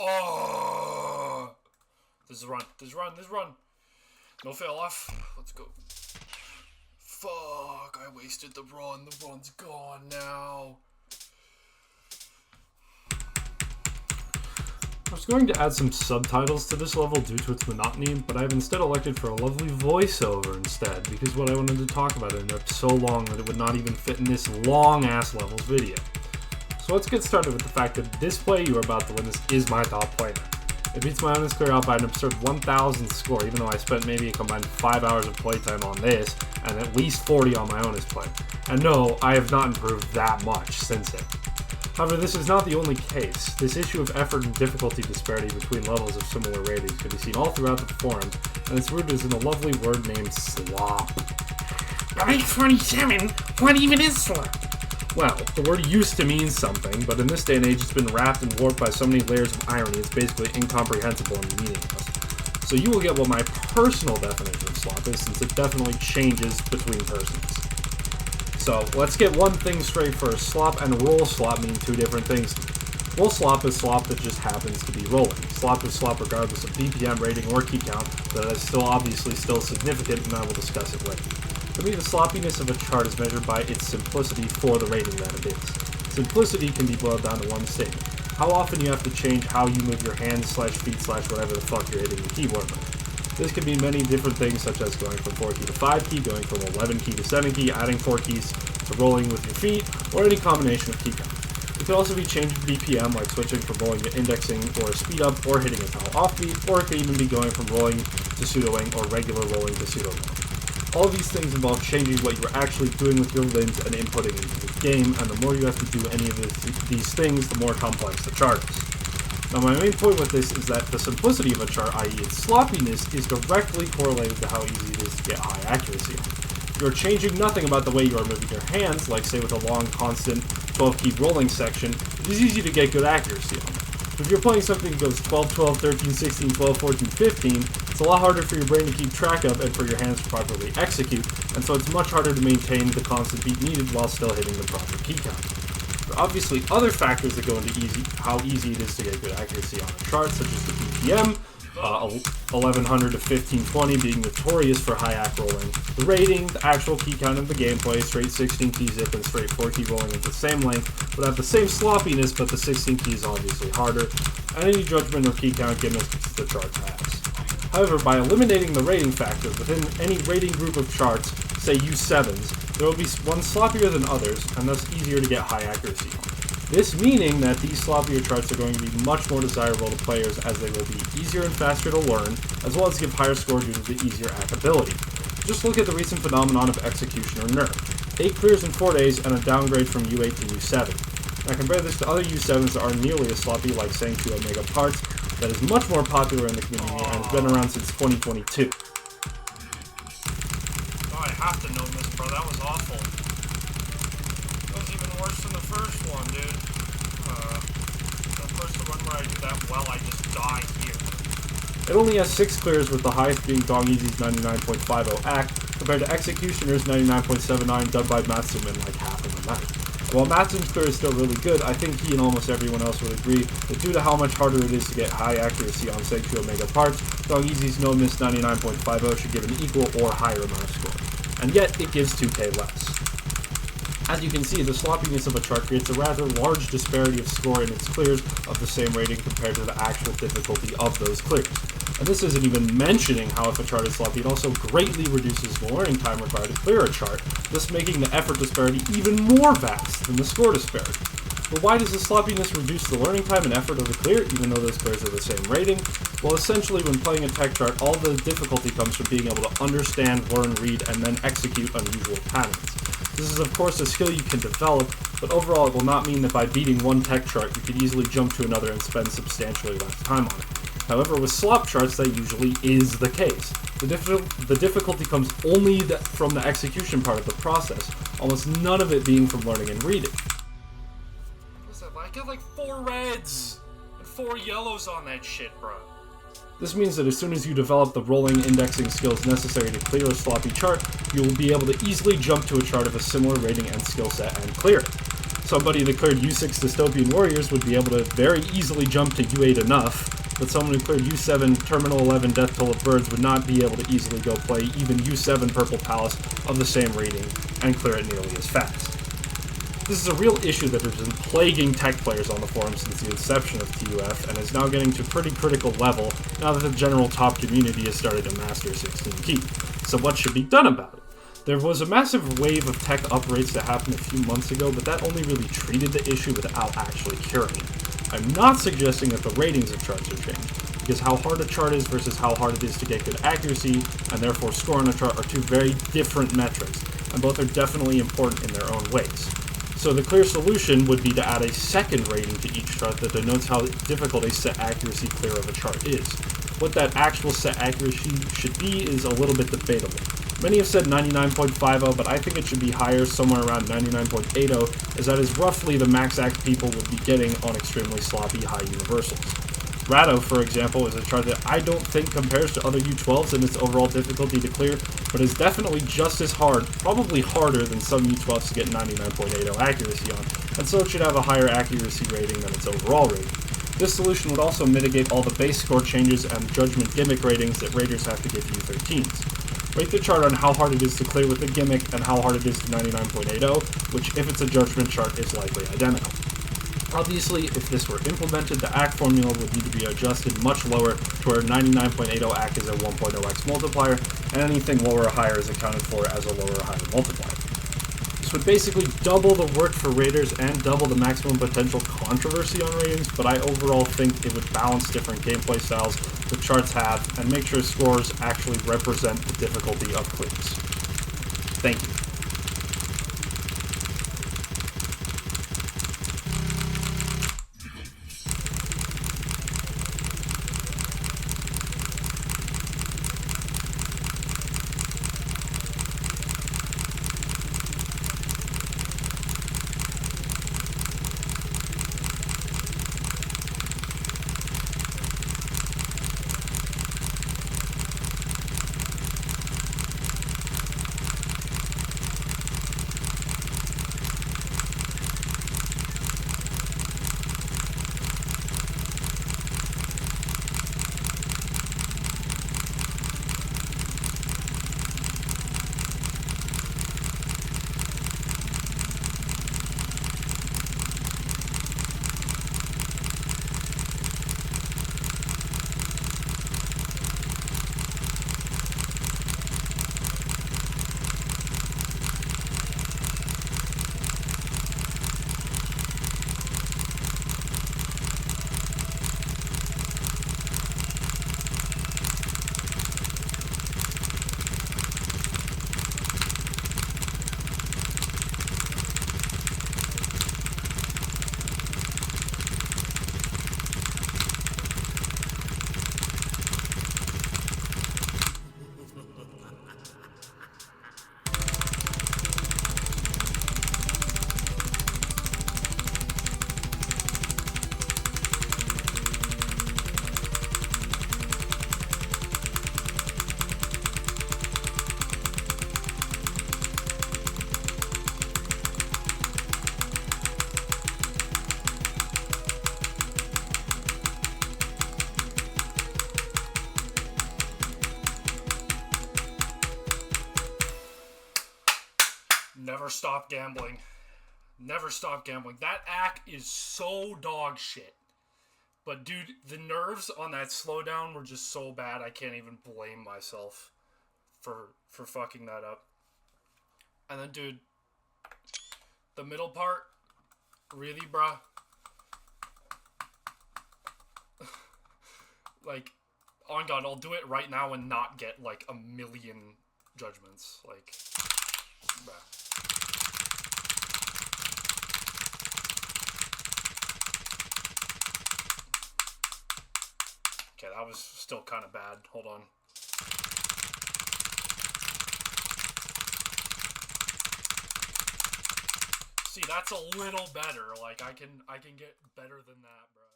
Oh! This is run. No fail off. Let's go. Fuck, I wasted the run. The run's gone now. I was going to add some subtitles to this level due to its monotony, but I have instead elected for a lovely voiceover instead, because what I wanted to talk about ended up so long that it would not even fit in this long-ass levels video. So let's get started with the fact that this play you are about to witness is my top play. It beats my honest clear out by an absurd 1,000 score, even though I spent maybe a combined 5 hours of playtime on this, and at least 40 on my honest play. And no, I have not improved that much since it. However, this is not the only case. This issue of effort and difficulty disparity between levels of similar ratings can be seen all throughout the forums, and its root is in a lovely word named slop. Like 47, what even is slop? Well, the word used to mean something, but in this day and age it's been wrapped and warped by so many layers of irony it's basically incomprehensible and meaningless. So you will get what my personal definition of slop is, since it definitely changes between persons. So, let's get one thing straight first. Slop and roll slop mean two different things. Roll slop is slop that just happens to be rolling. Slop is slop regardless of BPM rating or key count, but that is still obviously still significant, and I will discuss it later. For me, the sloppiness of a chart is measured by its simplicity for the rating that it is. Simplicity can be boiled down to one statement. How often you have to change how you move your hands / feet / whatever the fuck you're hitting the keyboard with. This can mean many different things, such as going from 4 key to 5 key, going from 11 key to 7 key, adding 4 keys to rolling with your feet, or any combination of key count. It could also be changing BPM, like switching from rolling to indexing or speed up, or hitting a towel offbeat, or it could even be going from rolling to pseudoing or regular rolling to pseudo rolling. All of these things involve changing what you are actually doing with your limbs and inputting into the game, and the more you have to do any of these things, the more complex the chart is. Now, my main point with this is that the simplicity of a chart, i.e. its sloppiness, is directly correlated to how easy it is to get high accuracy on. If you're changing nothing about the way you are moving your hands, like say with a long, constant 12-key rolling section, it is easy to get good accuracy on. If you're playing something that goes 12, 12, 13, 16, 12, 14, 15, it's a lot harder for your brain to keep track of and for your hands to properly execute, and so it's much harder to maintain the constant beat needed while still hitting the proper key count. There are obviously other factors that go into how easy it is to get good accuracy on a chart, such as the BPM, 1100 to 1520 being notorious for high ac rolling, the rating, the actual key count of the gameplay, straight 16 key zip and straight 4 key rolling at the same length, would have the same sloppiness, but the 16 key is obviously harder, and any judgment or key count gimmicks the chart has. However, by eliminating the rating factor within any rating group of charts, say U7s, there will be one sloppier than others, and thus easier to get high accuracy on. This meaning that these sloppier charts are going to be much more desirable to players, as they will be easier and faster to learn, as well as give higher score due to the easier ac ability. Just look at the recent phenomenon of executioner nerf. 8 clears in 4 days and a downgrade from U8 to U7. Now compare this to other U7s that aren't nearly as sloppy, like saying to Omega Parts, that is much more popular in the community and has been around since 2022. Oh, I have to know this, bro. That was awful. That was even worse than the first one, dude. The first one where I do that well, I just die here. It only has 6 clears, with the highest being Dong Easy's 99.50 AC, compared to Executioner's 99.79 done by Matsum in like half of the night. While Matsum's clear is still really good, I think he and almost everyone else would agree that due to how much harder it is to get high accuracy on say 2 Omega Parts, Dong Easy's Nomiss 99.50 should give an equal or higher amount of score. And yet, it gives 2k less. As you can see, the sloppiness of a chart creates a rather large disparity of score in its clears of the same rating compared to the actual difficulty of those clears. And this isn't even mentioning how if a chart is sloppy, it also greatly reduces the learning time required to clear a chart, thus making the effort disparity even more vast than the score disparity. But why does the sloppiness reduce the learning time and effort of the clear, even though those clears are the same rating? Well, essentially, when playing a tech chart, all the difficulty comes from being able to understand, learn, read, and then execute unusual patterns. This is of course a skill you can develop, but overall it will not mean that by beating one tech chart you could easily jump to another and spend substantially less time on it. However, with slop charts that usually is the case. The difficulty comes only from the execution part of the process, almost none of it being from learning and reading. What's that? I got like 4 reds and 4 yellows on that shit, bro. This means that as soon as you develop the rolling indexing skills necessary to clear a sloppy chart, you will be able to easily jump to a chart of a similar rating and skill set and clear it. Somebody that cleared U6 Dystopian Warriors would be able to very easily jump to U8 enough, but someone who cleared U7 Terminal 11 Death Toll of Birds would not be able to easily go play even U7 Purple Palace of the same rating and clear it nearly as fast. This is a real issue that has been plaguing tech players on the forum since the inception of TUF, and is now getting to a pretty critical level now that the general top community has started to master 16 key. So what should be done about it? There was a massive wave of tech upgrades that happened a few months ago, but that only really treated the issue without actually curing it. I'm not suggesting that the ratings of charts are changed, because how hard a chart is versus how hard it is to get good accuracy, and therefore score on a chart, are two very different metrics, and both are definitely important in their own ways. So the clear solution would be to add a second rating to each chart that denotes how difficult a set accuracy clear of a chart is. What that actual set accuracy should be is a little bit debatable. Many have said 99.50, but I think it should be higher, somewhere around 99.80, as that is roughly the max act people would be getting on extremely sloppy high universals. Rado, for example, is a chart that I don't think compares to other U12s in its overall difficulty to clear, but is definitely just as hard, probably harder than some U12s to get 99.80 accuracy on, and so it should have a higher accuracy rating than its overall rating. This solution would also mitigate all the base score changes and judgment gimmick ratings that raiders have to give U13s. Rate the chart on how hard it is to clear with the gimmick and how hard it is to 99.80, which, if it's a judgment chart, is likely identical. Obviously, if this were implemented, the ACK formula would need to be adjusted much lower to where 99.80 ACK is a 1.0x multiplier, and anything lower or higher is accounted for as a lower or higher multiplier. This would basically double the work for raiders and double the maximum potential controversy on ratings, but I overall think it would balance different gameplay styles the charts have and make sure scores actually represent the difficulty of clears. Thank you. Never stop gambling. Never stop gambling. That act is so dog shit. But dude, the nerves on that slowdown were just so bad I can't even blame myself for fucking that up. And then dude, the middle part, really bruh? Like, on God, I'll do it right now and not get like a million judgments. Like, bruh. Okay, that was still kind of bad. Hold on. See, that's a little better. Like, I can get better than that, bro.